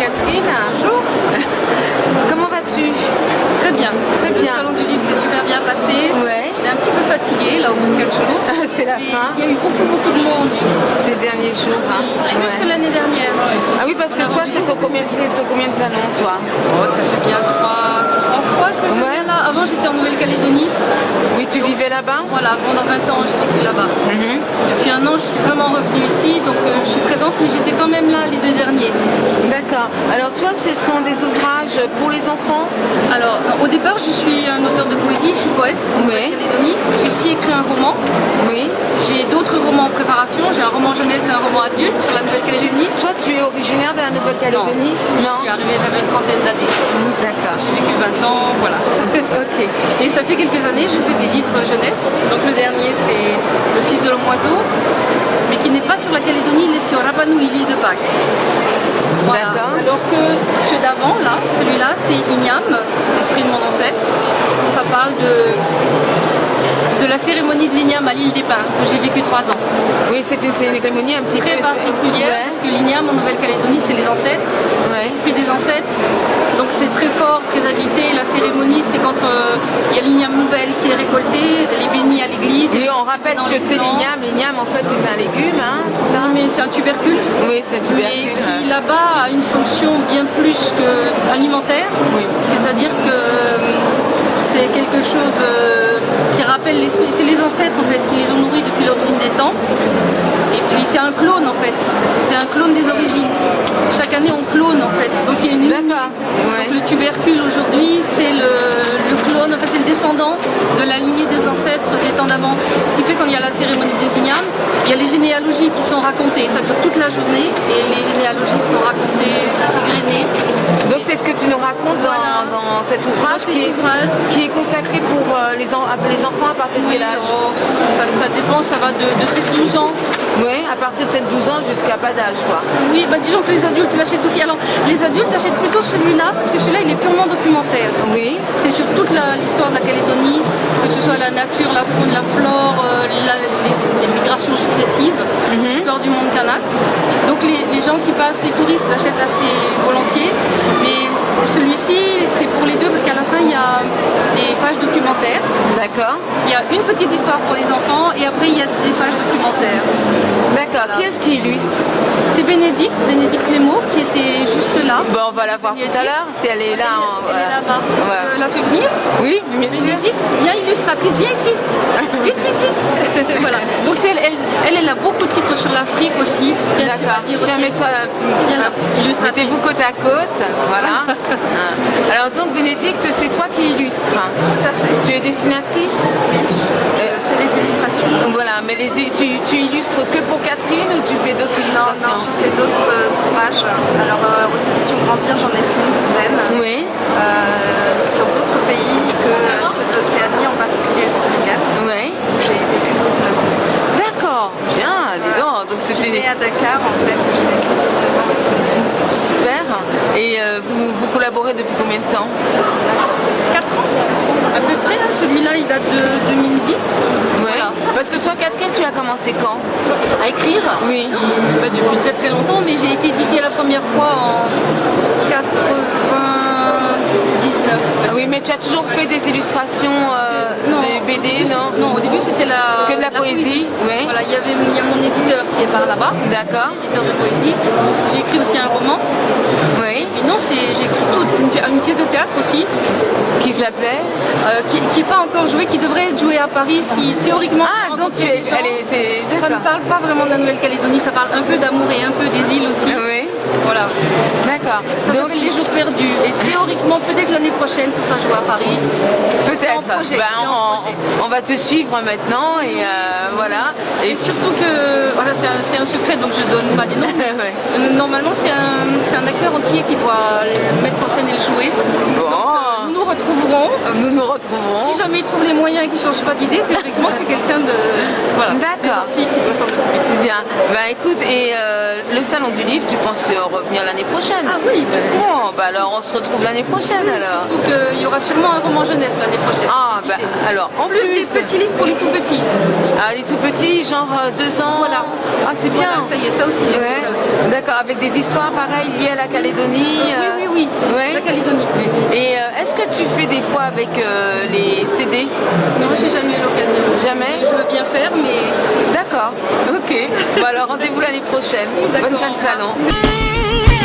Catherine. Bonjour. Comment vas-tu? Très bien. Très bien. Le salon du livre s'est super bien passé. Ouais. On est un petit peu fatigué là au bout de 4 jours. C'est la Et fin. il y a eu beaucoup de monde. Ces derniers jours. Hein. Plus Ouais. que l'année dernière. Ah oui, parce que toi, c'est au combien de salons, toi? Oh, ça fait bien trois fois que je viens là. Avant, j'étais en Nouvelle-Calédonie. Oui, tu vivais là-bas? Voilà, pendant 20 ans, j'ai vécu là-bas. Depuis un an, je suis vraiment revenue ici, donc je suis présente, mais j'étais quand même là les 2 derniers. D'accord. Alors toi, ce sont des ouvrages pour les enfants? Alors, au départ, je suis un auteur de poésie, je suis poète en Nouvelle-Calédonie. J'ai aussi écrit un roman. Oui. J'ai d'autres romans en préparation. J'ai un roman jeunesse et un roman adulte sur la Nouvelle-Calédonie. Toi, tu es originaire de la Nouvelle-Calédonie? Je suis arrivée, j'avais une trentaine d'années. D'accord. J'ai vécu 20 ans, voilà. Ok. Et ça fait quelques années, je fais des livres jeunesse. Donc le dernier, c'est Le Fils de l'Homme Oiseau, mais qui n'est pas sur la Calédonie, il est sur Rapa Nui, l'île de Pâques. Voilà. Alors que ceux d'avant, là, celui-là, c'est Inyam, l'esprit de mon ancêtre. Ça parle de la cérémonie de l'Inyam à l'île des Pins, où j'ai vécu 3 ans. Oui, c'est une cérémonie un petit peu Très particulière, parce que l'Inyam en Nouvelle-Calédonie, c'est les ancêtres, c'est l'esprit des ancêtres. Donc c'est très fort, très habité. La cérémonie, c'est quand il y a l'Inyam nouvelle qui est récoltée, elle est bénie à l'église. Oui, on rappelle ce que c'est l'Inyam. L'Inyam, en fait, c'est un légume, hein, ça. Mais c'est un tubercule. Oui, c'est un tubercule. Et qui là-bas a une fonction bien plus que alimentaire. Oui. C'est-à-dire que c'est quelque chose qui rappelle l'esprit. C'est les ancêtres en fait qui les ont nourris depuis l'origine des temps. Et puis c'est un clone en fait. C'est un clone des origines. Chaque année on clone en fait. Donc il y a une ligne. Donc le tubercule aujourd'hui c'est le clone, enfin c'est le descendant de la lignée des ancêtres des temps d'avant. Ce qui fait quand il y a la cérémonie des Inyam, il y a les généalogies qui sont racontées. Ça dure toute la journée et les généalogies sont racontées, sont égrenées. Donc c'est ce que tu nous racontes dans cet ouvrage qui est consacré pour les enfants à partir de quel âge? Ça dépend, ça va de 7-12 ans. Oui, à partir de 7-12 ans jusqu'à pas d'âge quoi. Oui, bah disons que les adultes l'achètent aussi. Alors les adultes achètent plutôt celui-là parce que celui-là il est purement documentaire. Oui. C'est sur toute l'histoire de la Calédonie, que ce soit la nature, la faune, la flore, les migrations successives, l'histoire du monde kanak. Donc les gens qui passent, les touristes l'achètent assez volontiers. Mais celui-ci c'est pour les deux parce qu'à la fin il y a des pages documentaires. D'accord. Il y a une petite histoire pour les enfants et après il y a des pages documentaires. D'accord. Voilà. Qui est-ce qui illustre? C'est Bénédicte Nemo qui était juste là. Bon, on va la voir tout à l'heure si elle est là. Elle est là-bas. Ouais. Tu la fais venir? Oui, bien sûr. Bénédicte, viens illustratrice, viens ici. Vite. Voilà. Donc elle a beaucoup de titres sur l'Afrique aussi. D'accord. Tiens, mets-toi mettez-vous côte à côte. Voilà. Alors donc Bénédicte, c'est toi qui illustres. Tout à fait. Tu es dessinatrice? Oui. Je fais les illustrations. Voilà, mais tu illustres que pour Catherine ou tu fais d'autres illustrations? Non, j'ai fait d'autres ouvrages. Alors aux éditions Grandir, j'en ai fait une dizaine. Oui. Sur d'autres pays que ceux d'Océanie, en particulier le Sénégal. Oui. Où j'ai vécu 19 ans. D'accord, bien, dis donc. Donc c'est né à Dakar en fait, j'ai vécu 19 ans au Sénégal. Super. Et vous collaborez depuis combien de temps? Là, ça fait 4 ans à peu près. Celui-là il date de 2010. Ouais. Voilà. Parce que toi Catherine, tu as commencé quand? À écrire? Oui. Depuis très longtemps, mais j'ai été éditée la première fois en 99. Ah oui, mais tu as toujours fait des illustrations, des BD, non? Non, au début c'était que de la poésie. Oui. Voilà, il y a mon éditeur qui est par là-bas. D'accord. Éditeur de poésie. J'ai écrit aussi un roman. Oui. Et puis non, j'ai écrit une pièce de théâtre aussi. Qui s'appelait qui n'est pas encore jouée, qui devrait être jouée à Paris si théoriquement. Ah, donc ça ne parle pas vraiment de la Nouvelle-Calédonie, ça parle un peu d'amour et un peu des îles aussi. Oui. Voilà. D'accord. Ça s'appelle Les Jours Perdus. Et théoriquement, peut-être l'année prochaine, ce sera joué à Paris. Peut-être. On va te suivre maintenant et voilà. Et surtout que, voilà, c'est un secret, donc je donne pas des noms. Ouais. Normalement, c'est un acteur entier qui doit mettre en scène et le jouer. Bon. Donc, nous retrouvons retrouveront. Nous nous retrouverons. Si jamais ils trouvent les moyens et qu'ils ne changent pas d'idée, théoriquement c'est quelqu'un de D'accord. gentil qui doit s'en occuper. Bien. Bah écoute, et le salon du livre, tu penses revenir l'année prochaine? Ah oui, Bon, bah alors on se retrouve l'année prochaine alors. surtout qu'il y aura sûrement un roman jeunesse l'année prochaine. Ah bah alors en plus des petits livres pour les tout petits aussi. Ah, les tout petits, genre 2 ans. Voilà. Ah, c'est bien. Voilà, ça y est, ça aussi j'ai fait ça aussi. D'accord, avec des histoires pareilles liées à la Calédonie. Oui. Ouais. La Calédonie. Et est-ce que tu fais des fois avec les CD? Non, j'ai jamais eu l'occasion. Jamais? Je veux bien faire, mais D'accord, ok. Bon alors rendez-vous l'année prochaine. D'accord, Bonne fin de au revoir. salon.